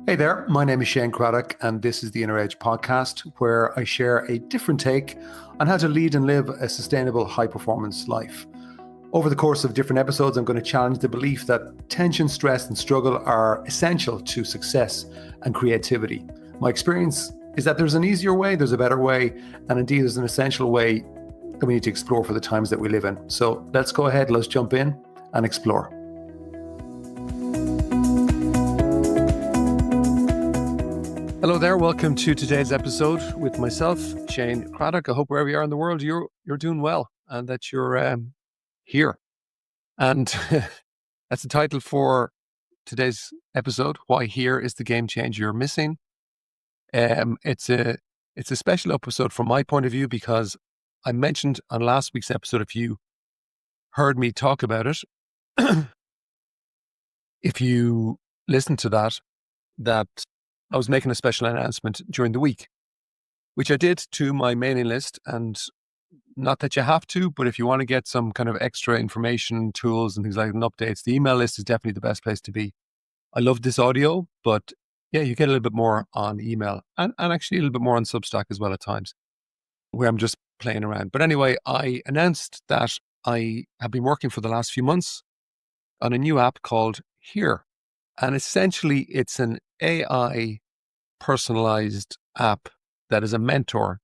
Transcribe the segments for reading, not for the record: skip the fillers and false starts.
Hey there, my name is Shane Craddock, and this is the Inner Edge podcast, where I share a different take on how to lead and live a sustainable high performance life. Over the course of different episodes, I'm going to challenge the belief that tension, stress, and struggle are essential to success and creativity. My experience is that there's an easier way, there's a better way, and indeed there's an essential way that we need to explore for the times that we live in. So let's go ahead, let's jump in and explore. Hello there, welcome to today's episode with myself, Shane Craddock. I hope wherever you are in the world, you're doing well and that you're here. And that's the title for today's episode, Why Here is the Game Changer You're Missing. It's a special episode from my point of view because I mentioned on last week's episode, if you heard me talk about it, if you listened to that I was making a special announcement during the week, which I did to my mailing list. And not that you have to, but if you want to get some kind of extra information, tools and things like that, and updates, the email list is definitely the best place to be. I love this audio, but yeah, you get a little bit more on email and actually a little bit more on Substack as well at times, where I'm just playing around. But anyway, I announced that I have been working for the last few months on a new app called Here. And essentially, it's an AI personalized app that is a mentor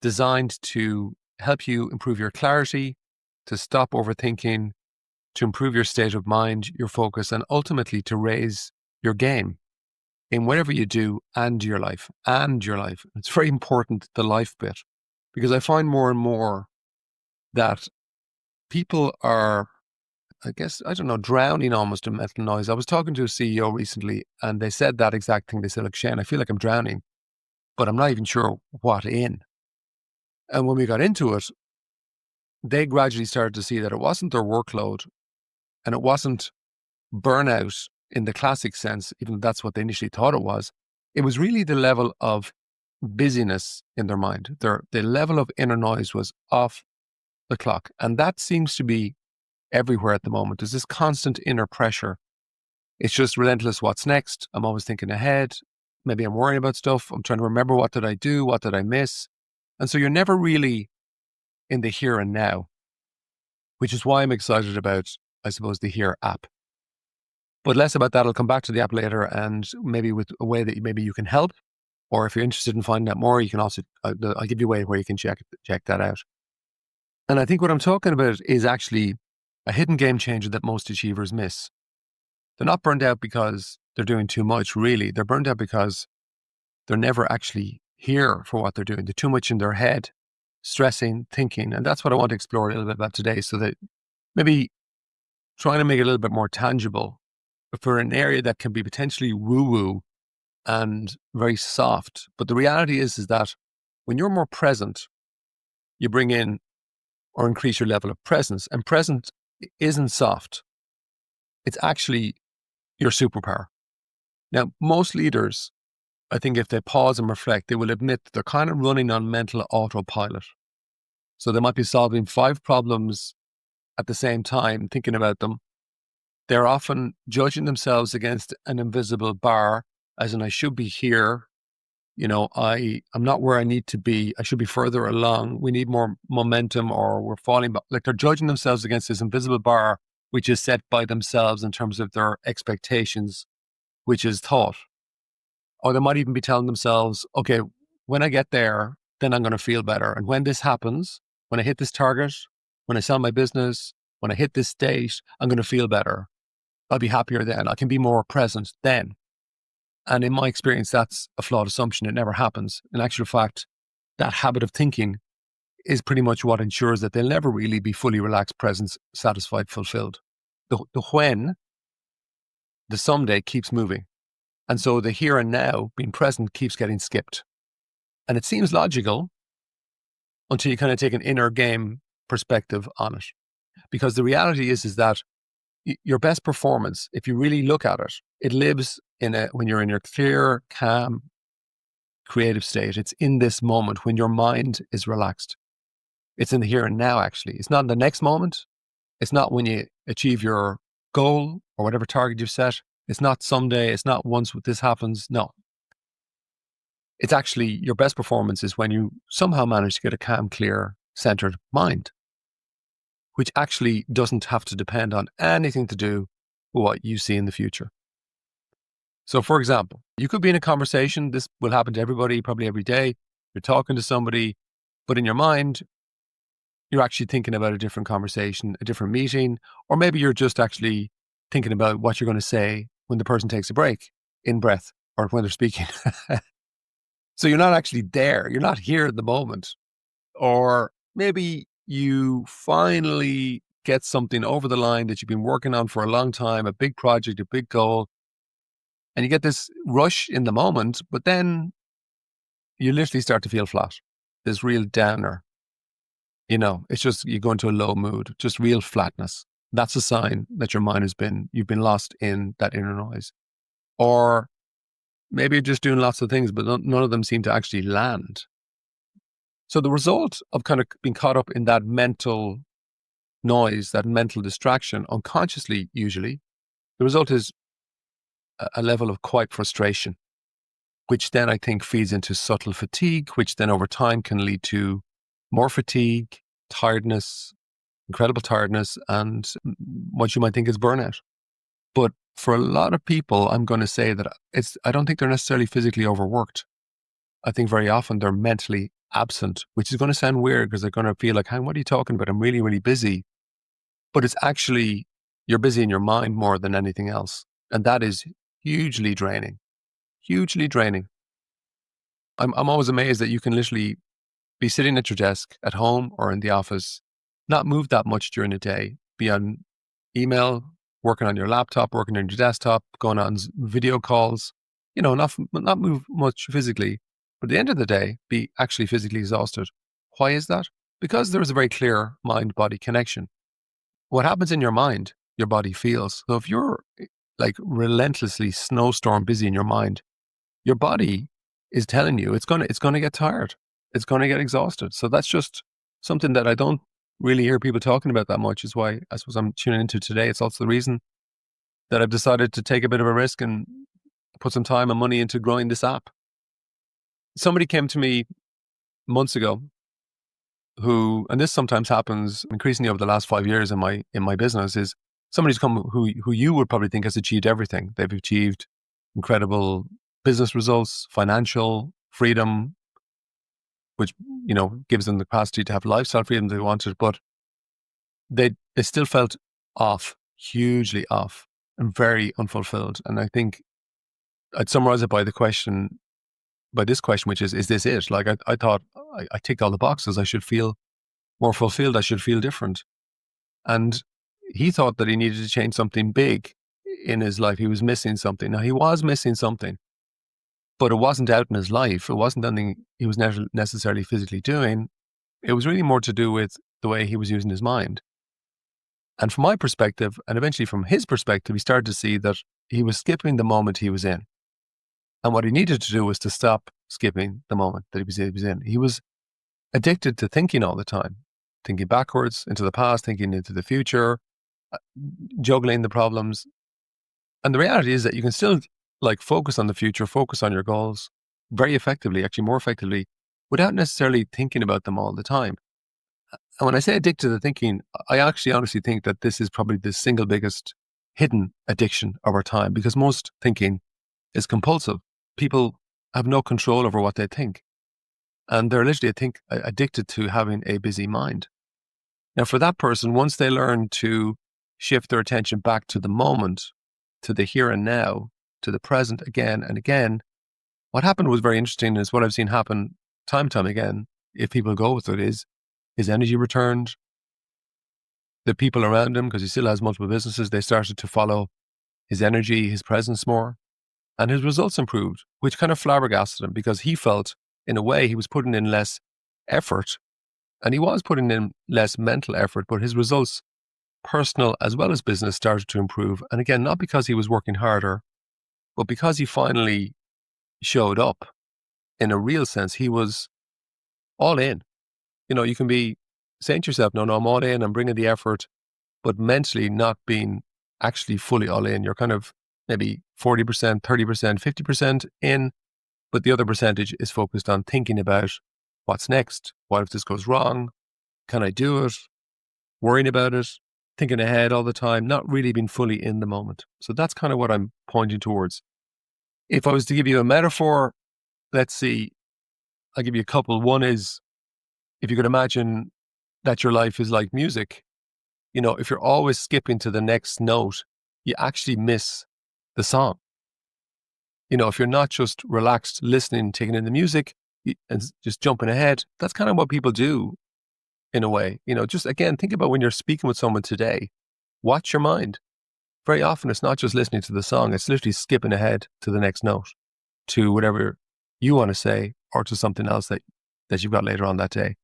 designed to help you improve your clarity, to stop overthinking, to improve your state of mind, your focus, and ultimately to raise your game in whatever you do and your life. It's very important, the life bit, because I find more and more that people are, drowning almost in mental noise. I was talking to a CEO recently and they said that exact thing. They said, look, Shane, I feel like I'm drowning, but I'm not even sure what in. And when we got into it, they gradually started to see that it wasn't their workload and it wasn't burnout in the classic sense, even though that's what they initially thought it was. It was really the level of busyness in their mind. The level of inner noise was off the clock. And that seems to be everywhere at the moment. There's this constant inner pressure. It's just relentless. What's next? I'm always thinking ahead. Maybe I'm worrying about stuff. I'm trying to remember, what did I do? What did I miss? And so you're never really in the here and now, which is why I'm excited about, I suppose, the Here app. But less about that. I'll come back to the app later and maybe with a way that maybe you can help. Or if you're interested in finding out more, you can also, I'll give you a way where you can check that out. And I think what I'm talking about is actually a hidden game changer that most achievers miss. They're not burned out because they're doing too much, really. They're burned out because they're never actually here for what they're doing. They're too much in their head, stressing, thinking. And that's what I want to explore a little bit about today, so that maybe trying to make it a little bit more tangible for an area that can be potentially woo-woo and very soft. But the reality is that when you're more present, you bring in or increase your level of presence. And present isn't soft. It's actually your superpower. Now, most leaders, I think if they pause and reflect, they will admit that they're kind of running on mental autopilot. So they might be solving 5 problems at the same time, thinking about them. They're often judging themselves against an invisible bar, as in, I should be here. I'm not where I need to be. I should be further along. We need more momentum, or we're falling back. Like, they're judging themselves against this invisible bar, which is set by themselves in terms of their expectations, which is thought. Or they might even be telling themselves, okay, when I get there, then I'm going to feel better. And when this happens, when I hit this target, when I sell my business, when I hit this state, I'm going to feel better. I'll be happier then. I can be more present then. And in my experience, that's a flawed assumption. It never happens. In actual fact, that habit of thinking is pretty much what ensures that they'll never really be fully relaxed, present, satisfied, fulfilled. The when, the someday keeps moving. And so the here and now, being present, keeps getting skipped. And it seems logical until you kind of take an inner game perspective on it. Because the reality is that your best performance, if you really look at it, it lives when you're in your clear, calm, creative state. It's in this moment when your mind is relaxed. It's in the here and now, actually. It's not in the next moment. It's not when you achieve your goal or whatever target you've set. It's not someday. It's not once this happens. No. It's actually your best performance is when you somehow manage to get a calm, clear, centered mind, which actually doesn't have to depend on anything to do with what you see in the future. So, for example, you could be in a conversation. This will happen to everybody probably every day. You're talking to somebody, but in your mind, you're actually thinking about a different conversation, a different meeting, or maybe you're just actually thinking about what you're going to say when the person takes a break in breath or when they're speaking. So you're not actually there. You're not here at the moment. Or maybe you finally get something over the line that you've been working on for a long time, a big project, a big goal, and you get this rush in the moment, but then you literally start to feel flat, this real downer. It's just you go into a low mood, just real flatness. That's a sign that your mind you've been lost in that inner noise. Or maybe you're just doing lots of things, but none of them seem to actually land. So the result of kind of being caught up in that mental noise, that mental distraction, unconsciously usually, the result is a level of quiet frustration, which then I think feeds into subtle fatigue, which then over time can lead to more fatigue, tiredness, incredible tiredness, and what you might think is burnout. But for a lot of people, I'm going to say that I don't think they're necessarily physically overworked. I think very often they're mentally absent, which is going to sound weird because they're going to feel like, "Hey, what are you talking about? I'm really, really busy." But it's actually, you're busy in your mind more than anything else. And that is hugely draining, hugely draining. I'm always amazed that you can literally be sitting at your desk at home or in the office, not move that much during the day, be on email, working on your laptop, working on your desktop, going on video calls, not move much physically, but at the end of the day, be actually physically exhausted. Why is that? Because there is a very clear mind-body connection. What happens in your mind, your body feels. So if you're like relentlessly snowstorm busy in your mind, your body is telling you it's gonna get tired. It's gonna get exhausted. So that's just something that I don't really hear people talking about that much, is why I suppose I'm tuning into today. It's also the reason that I've decided to take a bit of a risk and put some time and money into growing this app. Somebody came to me months ago and this sometimes happens increasingly over the last 5 years in my business, is somebody's come who you would probably think has achieved everything. They've achieved incredible business results, financial freedom, which, gives them the capacity to have lifestyle freedom they wanted, but they still felt off, hugely off, and very unfulfilled. And I think I'd summarize it by this question, which is this it? Like I thought I ticked all the boxes. I should feel more fulfilled. I should feel different. And he thought that he needed to change something big in his life. He was missing something. Now, he was missing something, but it wasn't out in his life. It wasn't anything he was necessarily physically doing. It was really more to do with the way he was using his mind. And from my perspective, and eventually from his perspective, he started to see that he was skipping the moment he was in. And what he needed to do was to stop skipping the moment that he was in. He was addicted to thinking all the time, thinking backwards into the past, thinking into the future, juggling the problems. And the reality is that you can still focus on the future, focus on your goals very effectively, actually more effectively, without necessarily thinking about them all the time. And when I say addicted to thinking, I actually honestly think that this is probably the single biggest hidden addiction of our time, because most thinking is compulsive. People have no control over what they think. And they're literally, I think, addicted to having a busy mind. Now, for that person, once they learn to shift their attention back to the moment, to the here and now, to the present again and again, what happened was very interesting, is what I've seen happen time and time again, if people go with it, is his energy returned. The people around him, because he still has multiple businesses, they started to follow his energy, his presence more, and his results improved, which kind of flabbergasted him, because he felt, in a way, he was putting in less effort, and he was putting in less mental effort, but his results, personal as well as business, started to improve. And again, not because he was working harder, but because he finally showed up in a real sense. He was all in. You can be saying to yourself, no, I'm all in, I'm bringing the effort, but mentally not being actually fully all in. You're kind of maybe 40%, 30%, 50% in, but the other percentage is focused on thinking about what's next. What if this goes wrong? Can I do it? Worrying about it, thinking ahead all the time, not really being fully in the moment. So that's kind of what I'm pointing towards. If I was to give you a metaphor, let's see, I'll give you a couple. One is, if you could imagine that your life is like music, if you're always skipping to the next note, you actually miss the song. If you're not just relaxed, listening, taking in the music and just jumping ahead, that's kind of what people do in a way. Just again, think about when you're speaking with someone today, watch your mind. Very often it's not just listening to the song, it's literally skipping ahead to the next note, to whatever you want to say or to something else that you've got later on that day.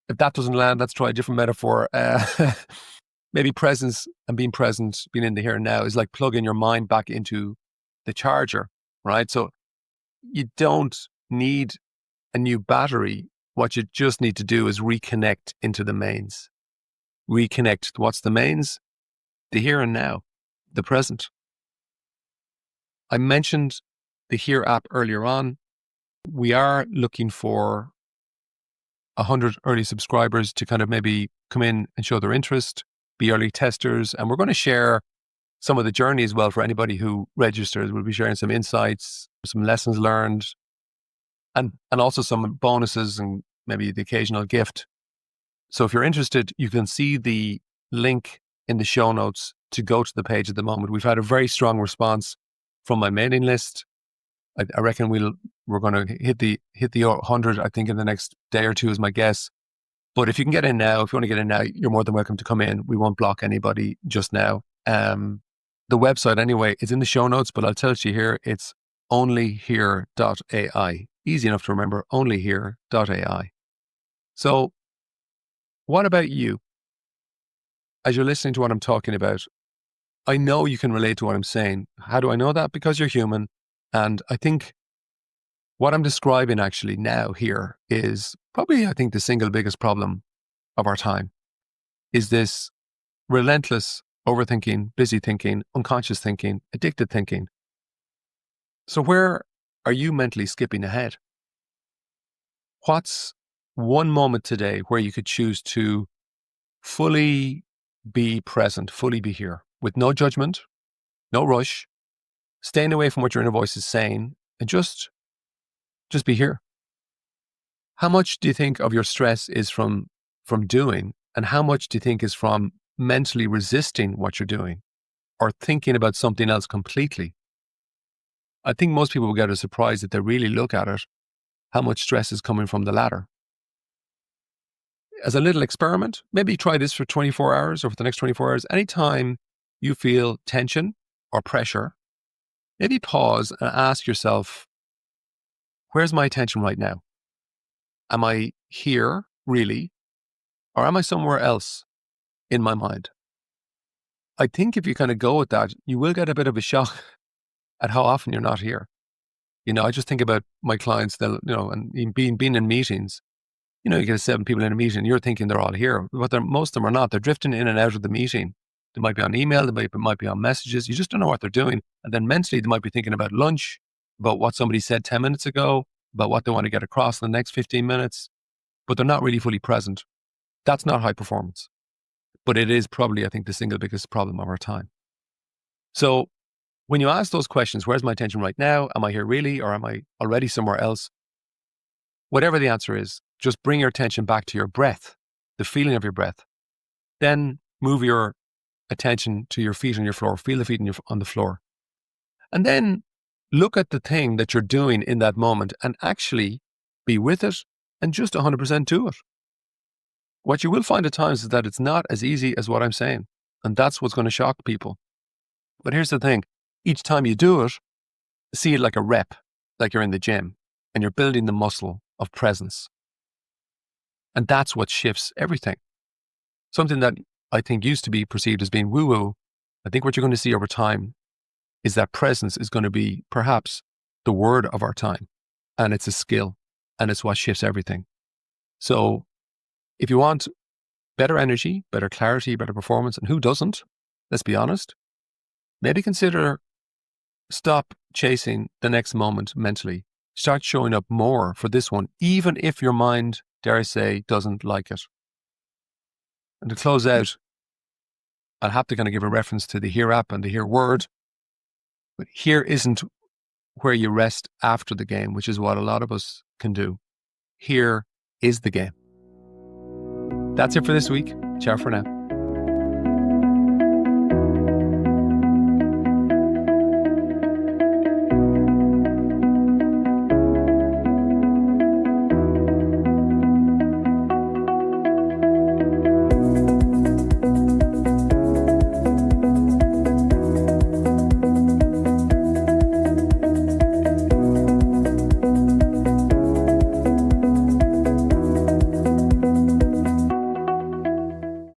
If that doesn't land, let's try a different metaphor. Maybe presence and being present, being in the here and now is like plugging your mind back into the charger, right? So you don't need a new battery. What you just need to do is reconnect into the mains. Reconnect. What's the mains? The here and now, the present. I mentioned the Here app earlier on. We are looking for 100 early subscribers to kind of maybe come in and show their interest, be early testers. And we're going to share some of the journey as well for anybody who registers. We'll be sharing some insights, some lessons learned, and also some bonuses and maybe the occasional gift. So if you're interested, you can see the link in the show notes to go to the page at the moment. We've had a very strong response from my mailing list. I reckon we're going to hit the 100, I think, in the next day or two is my guess. But if you can get in now, if you want to get in now, you're more than welcome to come in. We won't block anybody just now. The website anyway is in the show notes, but I'll tell it you here. It's onlyhere.ai. Easy enough to remember, onlyhere.ai. So what about you? As you're listening to what I'm talking about, I know you can relate to what I'm saying. How do I know that? Because you're human. And I think what I'm describing actually now here is probably, I think, the single biggest problem of our time is this relentless overthinking, busy thinking, unconscious thinking, addicted thinking. So where are you mentally skipping ahead? What's one moment today where you could choose to fully be present, fully be here with no judgment, no rush, staying away from what your inner voice is saying and just be here? How much do you think of your stress is from doing, and how much do you think is from mentally resisting what you're doing or thinking about something else completely? I think most people will get a surprise if they really look at it, how much stress is coming from the latter. As a little experiment, maybe try this for 24 hours or for the next 24 hours. Anytime you feel tension or pressure, maybe pause and ask yourself, where's my attention right now? Am I here, really? Or am I somewhere else in my mind? I think if you kind of go with that, you will get a bit of a shock at how often you're not here. I just think about my clients, and being in meetings, you get 7 people in a meeting, you're thinking they're all here, but most of them are not. They're drifting in and out of the meeting. They might be on email, they might be on messages. You just don't know what they're doing. And then mentally, they might be thinking about lunch, about what somebody said 10 minutes ago, about what they want to get across in the next 15 minutes, but they're not really fully present. That's not high performance. But it is probably, I think, the single biggest problem of our time. So when you ask those questions, where's my attention right now? Am I here really, or am I already somewhere else? Whatever the answer is, just bring your attention back to your breath, the feeling of your breath. Then move your attention to your feet on your floor. Feel the feet on the floor. And then look at the thing that you're doing in that moment and actually be with it and just 100% do it. What you will find at times is that it's not as easy as what I'm saying. And that's what's going to shock people. But here's the thing. Each time you do it, see it like a rep, like you're in the gym and you're building the muscle of presence. And that's what shifts everything. Something that I think used to be perceived as being woo-woo, I think what you're going to see over time is that presence is going to be perhaps the word of our time. And it's a skill, and it's what shifts everything. So if you want better energy, better clarity, better performance, and who doesn't? Let's be honest. maybe consider stop chasing the next moment mentally. Start showing up more for this one, even if your mind, dare I say, doesn't like it. And to close out, I'll have to kind of give a reference to the Here app and the Here word. But here isn't where you rest after the game, which is what a lot of us can do. Here is the game. That's it for this week. Ciao for now.